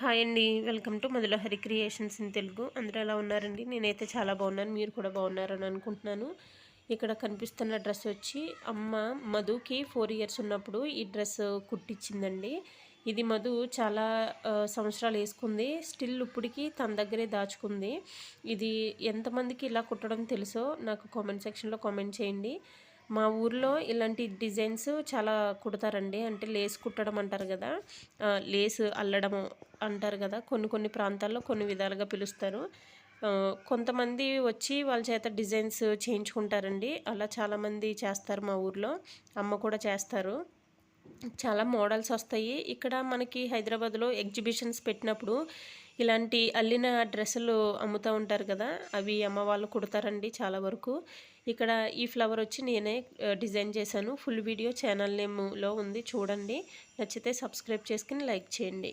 Hi అండి. Welcome to Madhulahari creations in Telugu. అందరూ ఎలా ఉన్నారండి? నేనైతే చాలా బాగున్నాను. మీరు కూడా బాగున్నారని అనుకుంటున్నాను. ఇక్కడ కనిపిస్తున్న డ్రెస్ వచ్చి అమ్మ మధుకి 4 ఇయర్స్ ఉన్నప్పుడు ఈ డ్రెస్ కుట్టించిందండి. ఇది మధు చాలా సంవత్సరాలు వేసుకుంది. స్టిల్ ఇప్పటికి తన దగ్గరే దాచుకుంది. ఇది ఎంతమందికి ఇలా కుట్టడం తెలుసో నాకు కామెంట్ సెక్షన్లో కామెంట్ చేయండి. మా ఊర్లో ఇలాంటి డిజైన్స్ చాలా కుడతారండి. అంటే లేస్ కుట్టడం అంటారు కదా, లేస్ అల్లడము అంటారు కదా. కొన్ని ప్రాంతాల్లో కొన్ని విధాలుగా పిలుస్తారు. కొంతమంది వచ్చి వాళ్ళ చేత డిజైన్స్ చేయించుకుంటారండి. అలా చాలామంది చేస్తారు మా ఊర్లో. అమ్మ కూడా చేస్తారు. చాలా మోడల్స్ వస్తాయి. ఇక్కడ మనకి హైదరాబాద్లో ఎగ్జిబిషన్స్ పెట్టినప్పుడు ఇలాంటి అల్లిన డ్రెస్సులు అమ్ముతూ ఉంటారు కదా, అవి అమ్మ వాళ్ళు కుడతారండి చాలా వరకు. ఇక్కడ ఈ ఫ్లవర్ వచ్చి నేనే డిజైన్ చేశాను. ఫుల్ వీడియో ఛానల్ నేమ్లో ఉంది, చూడండి. నచ్చితే సబ్స్క్రైబ్ చేసుకుని లైక్ చేయండి.